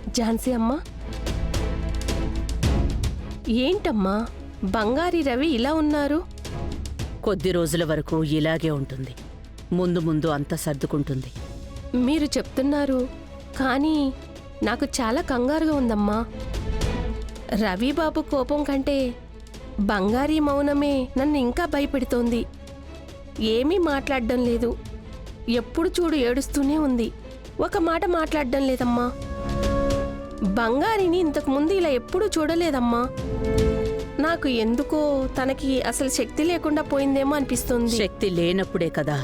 ఝాన్సీ అమ్మా, ఏంటమ్మా బంగారి రవి ఇలా ఉన్నారు? కొద్ది రోజుల వరకు ఇలాగే ఉంటుంది. ముందు ముందు అంతా సర్దుకుంటుంది. మీరు చెప్తున్నారు, కానీ నాకు చాలా కంగారుగా ఉందమ్మా. రవిబాబు కోపం కంటే బంగారీ మౌనమే నన్ను ఇంకా భయపెడుతోంది. ఏమీ మాట్లాడడం లేదు. ఎప్పుడు చూడు ఏడుస్తూనే ఉంది. ఒక మాట మాట్లాడడం లేదమ్మా. బంగారిని ఇంతకుముందు ఇలా ఎప్పుడూ చూడలేదమ్మా. నాకు ఎందుకో తనకి అసలు శక్తి లేకుండా పోయిందేమో అనిపిస్తుంది. శక్తి లేనప్పుడే కదా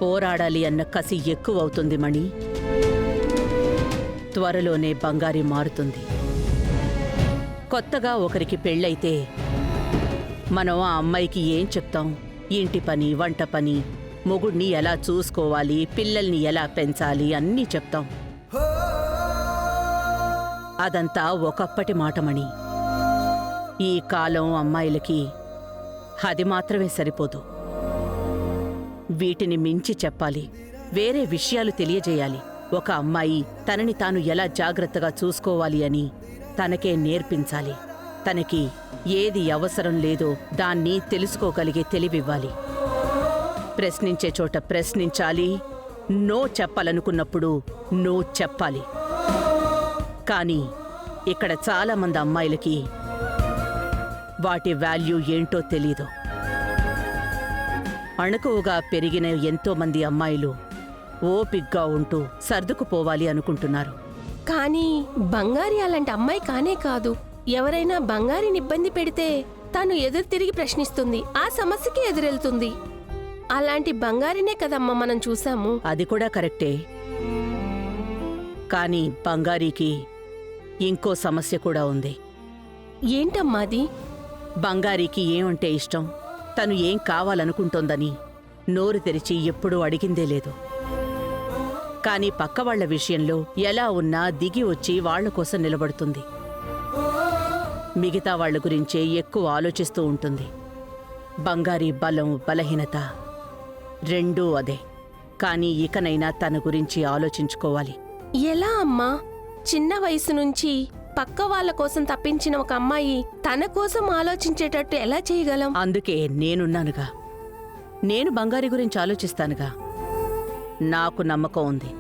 పోరాడాలి అన్న కసి ఎక్కువవుతుంది మణి. త్వరలోనే బంగారి మారుతుంది. కొత్తగా ఒకరికి పెళ్ళైతే మనం ఆ అమ్మాయికి ఏం చెప్తాం? ఇంటి పని, వంట పని, మొగుడిని ఎలా చూసుకోవాలి, పిల్లల్ని ఎలా పెంచాలి అన్నీ చెప్తాం. అదంతా ఒకప్పటి మాటమణి. ఈ కాలం అమ్మాయిలకి అది మాత్రమే సరిపోదు. వీటిని మించి చెప్పాలి. వేరే విషయాలు తెలియజేయాలి. ఒక అమ్మాయి తనని తాను ఎలా జాగ్రత్తగా చూసుకోవాలి అని తనకే నేర్పించాలి. తనకి ఏది అవసరం లేదో దాన్ని తెలుసుకోగలిగే తెలివివ్వాలి. ప్రశ్నించే చోట ప్రశ్నించాలి. నో చెప్పాలనుకున్నప్పుడు నో చెప్పాలి. కానీ ఇక్కడ చాలామంది అమ్మాయిలకి వాటి వాల్యూ ఏంటో తెలీదు. అణకువగా పెరిగిన ఎంతోమంది అమ్మాయిలు ఓపిగ్గా ఉంటూ సర్దుకుపోవాలి అనుకుంటున్నారు. కానీ బంగారి అలాంటి అమ్మాయి కానే కాదు. ఎవరైనా బంగారిని ఇబ్బంది పెడితే తాను ఎదురు తిరిగి ప్రశ్నిస్తుంది. ఆ సమస్యకి ఎదురెళ్తుంది. అలాంటి బంగారినే కదమ్మా మనం చూసాము. అది కూడా కరెక్టే. కానీ బంగారీకి ఇంకో సమస్య కూడా ఉంది. ఏంటమ్మా అది? బంగారీకి ఏమంటే ఇష్టం, తను ఏం కావాలనుకుంటోందని నోరు తెరిచి ఎప్పుడూ అడిగిందే లేదు. కానీ పక్కవాళ్ల విషయంలో ఎలా ఉన్నా దిగి వచ్చి వాళ్ల కోసం నిలబడుతుంది. మిగతా వాళ్ల గురించే ఎక్కువ ఆలోచిస్తూ ఉంటుంది. బంగారీ బలం, బలహీనత రెండూ అదే. కానీ ఇకనైనా తన గురించి ఆలోచించుకోవాలి. ఎలా అమ్మా? చిన్న వయసు నుంచి పక్క వాళ్ళ కోసం తప్పించిన ఒక అమ్మాయి తన కోసం ఆలోచించేటట్టు ఎలా చేయగలం? అందుకే నేనున్నానుగా. నేను బంగారీ గురించి ఆలోచిస్తానుగా. నాకు నమ్మకం ఉంది.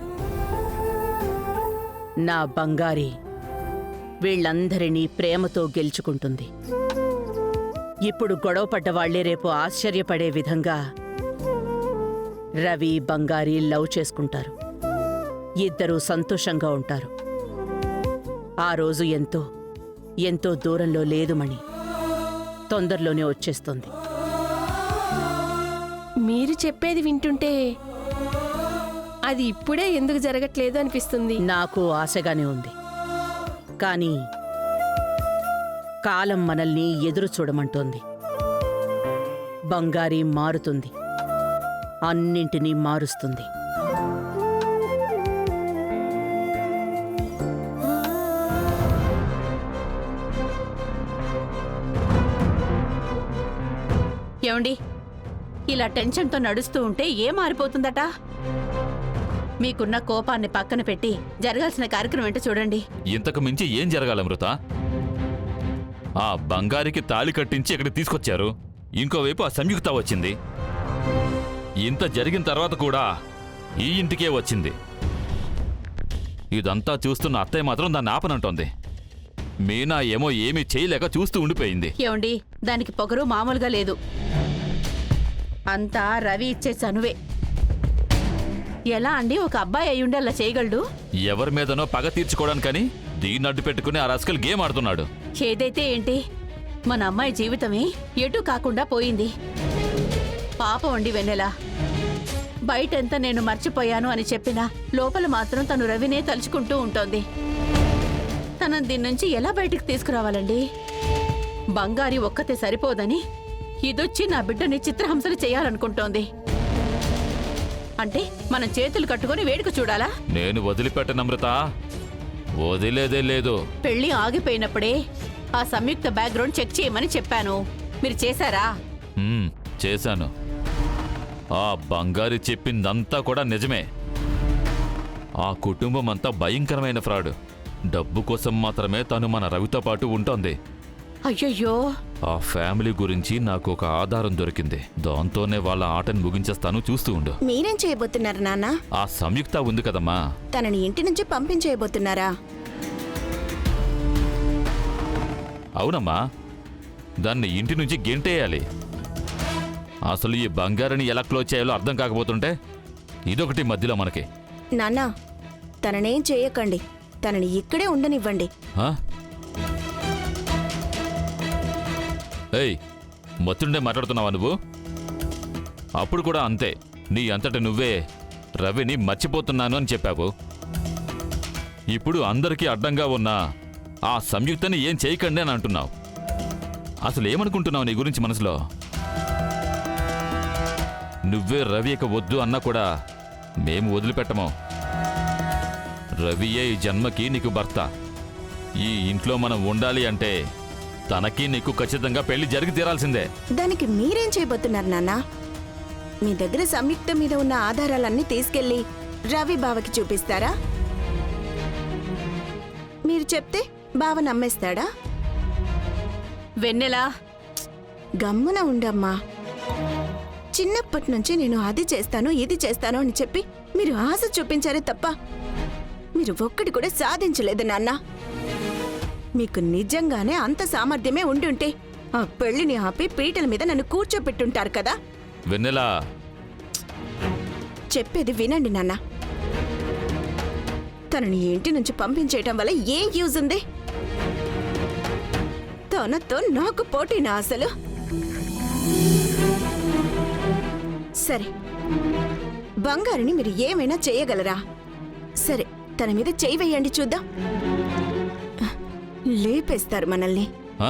నా బంగారీ వీళ్ళందరినీ ప్రేమతో గెలుచుకుంటుంది. ఇప్పుడు గొడవపడ్డ వాళ్లే రేపు ఆశ్చర్యపడే విధంగా రవి, బంగారీ లవ్ చేసుకుంటారు. ఇద్దరూ సంతోషంగా ఉంటారు. ఆ రోజు ఎంతో ఎంతో దూరంలో లేదు మణి. తొందరలోనే వచ్చేస్తుంది. మీరు చెప్పేది వింటుంటే అది ఇప్పుడే ఎందుకు జరగట్లేదు అనిపిస్తుంది. నాకు ఆశగానే ఉంది. కానీ కాలం మనల్ని ఎదురు చూడమంటోంది. బంగారీ మారుతుంది. అన్నింటినీ మారుస్తుంది. ఏమండి, ఇలా టెన్షన్తో నడుస్తూ ఉంటే ఏం మారిపోతుందట? మీకున్న కోపాన్ని పక్కన పెట్టి జరగాల్సిన కార్యక్రమం ఏంటో చూడండి. ఇంతకు మించి ఏం జరగాలి అమృత? ఆ బంగారికి తాళి కట్టించి ఇక్కడికి తీసుకొచ్చారు. ఇంకోవైపు ఆ సంయుక్త వచ్చింది. ఇంత జరిగిన తర్వాత కూడా ఈ ఇంటికే వచ్చింది. ఇదంతా చూస్తున్న అత్తయ్య మాత్రం దాన్ని ఆపనంటోంది. మీనా ఏమో ఏమీ చేయలేక చూస్తూ ఉండిపోయింది. ఏమండి, దానికి పొగరు మామూలుగా లేదు. అంతా రవి ఇచ్చే చనువే. ఎలా అండి ఒక అబ్బాయి అయ్యుండి అలా చేయగలడు? ఎవరి మీదనో పగ తీర్చుకోవడానికని దీన్ని అడ్డు పెట్టుకుని ఆ రస్కల్ గేమ్ ఆడుతున్నాడు. ఏదైతే ఏంటి, మన అమ్మాయి జీవితమే ఎటూ కాకుండా పోయింది. పాపం అండి వెన్నెల. బయటెంత నేను మర్చిపోయాను అని చెప్పినా లోపల మాత్రం తను రవినే తలుచుకుంటూ ఉంటోంది. తనను దీని నుంచి ఎలా బయటికి తీసుకురావాలండి? బంగారి ఒక్కతే సరిపోదని ఇదొచ్చి నా బిడ్డని చిత్రహింసలు చేయాలనుకుంటోంది. అంటే మనం చేతులు కట్టుకుని వేడుక చూడాలా? నేను వదిలిపెట్టను అమృత, వదిలేదే లేదు. పెళ్లి ఆగిపోయినప్పుడే ఆ సంయుక్త బ్యాక్గ్రౌండ్ చెక్ చేయమని చెప్పాను. మీరు చేశారా? చేశాను. ఆ బంగారి చెప్పిందంతా కూడా నిజమే. ఆ కుటుంబం అంతా భయంకరమైన ఫ్రాడ్. డబ్బు కోసం మాత్రమే తను మన రవితో పాటు ఉంటోంది. అయ్యయ్యో, ఆ ఫ్యామిలీ గురించి నాకు ఒక ఆధారం దొరికింది. దాంతోనే వాళ్ళ ఆటను ముగించేస్తాను, చూస్తూ ఉండు. మీరేం చేయబోతున్నారు నాన్న? ఆ సంయుక్త ఉంది కదమ్మా, తనని ఇంటి నుంచి పంపించేయబోతున్నారా? అవునమ్మా, దాన్ని ఇంటి నుంచి గెంటేయాలి. అసలు ఈ బంగారాన్ని ఎలా క్లోజ్ చేయాలో అర్థం కాకపోతుంటే ఇదొకటి మధ్యలో మనకి. నాన్న, తననేం చేయకండి, తనని ఇక్కడే ఉండనివ్వండి. ఆ? ఏయ్, మత్తుండే మాట్లాడుతున్నావా నువ్వు? అప్పుడు కూడా అంతే, నీ అంతట నువ్వే రవిని మర్చిపోతున్నాను అని చెప్పావు. ఇప్పుడు అందరికీ అడ్డంగా ఉన్న ఆ సంయుక్తని ఏం చేయకండి అని అంటున్నావు. అసలు ఏమనుకుంటున్నావు నీ గురించి మనసులో? నువ్వే రవి ఇక వద్దు అన్నా కూడా మేము వదిలిపెట్టము. రవియే ఈ జన్మకి నీకు భర్త. ఈ ఇంట్లో మనం ఉండాలి అంటే తనకి నీకు ఖచ్చితంగా పెళ్లి జరిగి తీరాల్సిందే. దానికి మీరేం చేయబోతున్నారు నాన్న? మీ దగ్గర సంయుక్త మీద ఉన్న ఆధారాలన్నీ తీసుకెళ్లి రవి బావకి చూపిస్తారా? మీరు చెప్తే బావ నమ్మేస్తాడా? వెన్నెలా, గమ్మున ఉండమ్మా. చిన్నప్పటి నుంచి నేను అది చేస్తాను ఇది చేస్తాను అని చెప్పి మీరు ఆశ చూపించారే తప్ప మీరు ఒక్కటి కూడా సాధించలేదు నాన్న. మీకు నిజంగానే అంత సామర్థ్యమే ఉండుంటే ఆ పెళ్లిని ఆపి పీటల మీద నన్ను కూర్చోపెట్టుంటారు కదా. వెన్నెలా, చెప్పేది వినండి నాన్న. తనని ఇంటి నుంచి పంపించేయటం వల్ల ఏం యూజ్ ఉంది? తనతో నాకు పోటీనా అసలు? సరే, బంగారుని మీరు ఏమైనా చేయగలరా? సరే, తన మీద చేయి వేయండి చూద్దాం. లేపేస్తారు మనల్ని. ఆ?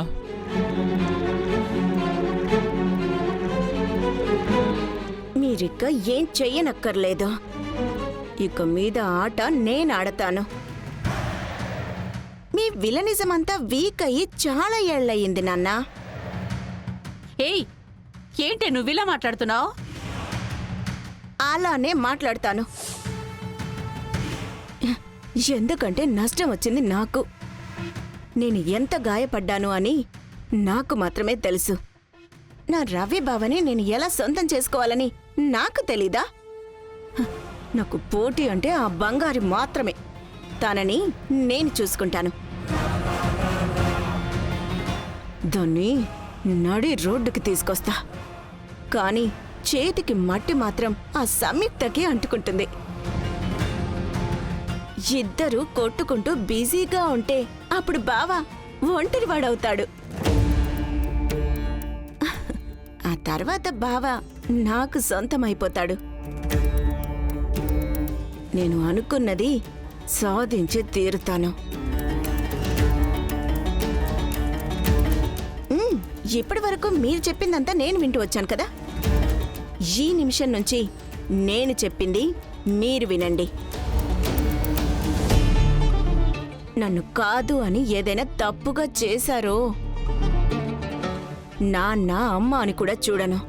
మీరిక ఏం చెయ్యనక్కర్లేదు. ఇక మీద ఆట నేనాడతాను. మీ విలనిజం అంతా వీక్ అయ్యి చాలా ఏళ్లయ్యింది నాన్న. ఏయ్, ఏంటి నువ్విలా మాట్లాడుతున్నావు? అలానే మాట్లాడతాను. ఎందుకంటే నష్టం వచ్చింది నాకు. నేను ఎంత గాయపడ్డాను అని నాకు మాత్రమే తెలుసు. నా రవి బావని నేను ఎలా సొంతం చేసుకోవాలని నాకు తెలీదా? నాకు పోటీ అంటే ఆ బంగారి మాత్రమే. తనని నేను చూసుకుంటాను. దాన్ని నడి రోడ్డుకి తీసుకొస్తా. కానీ చేతికి మట్టి మాత్రం ఆ సంయుక్తకి అంటుకుంటుంది. ఇద్దరూ కొట్టుకుంటూ బిజీగా ఉంటే అప్పుడు బావ ఒంటరివాడవుతాడు. ఆ తర్వాత బావ నాకు సొంతమైపోతాడు. నేను అనుకున్నది సాధించి తీరుతాను. ఇప్పటి వరకు మీరు చెప్పిందంతా నేను వింటూ వచ్చాను కదా. ఈ నిమిషం నుంచి నేను చెప్పింది మీరు వినండి. నన్ను కాదు అని ఏదైనా తప్పుగా చేశారో నాన్న అమ్మ అని కూడా చూడను.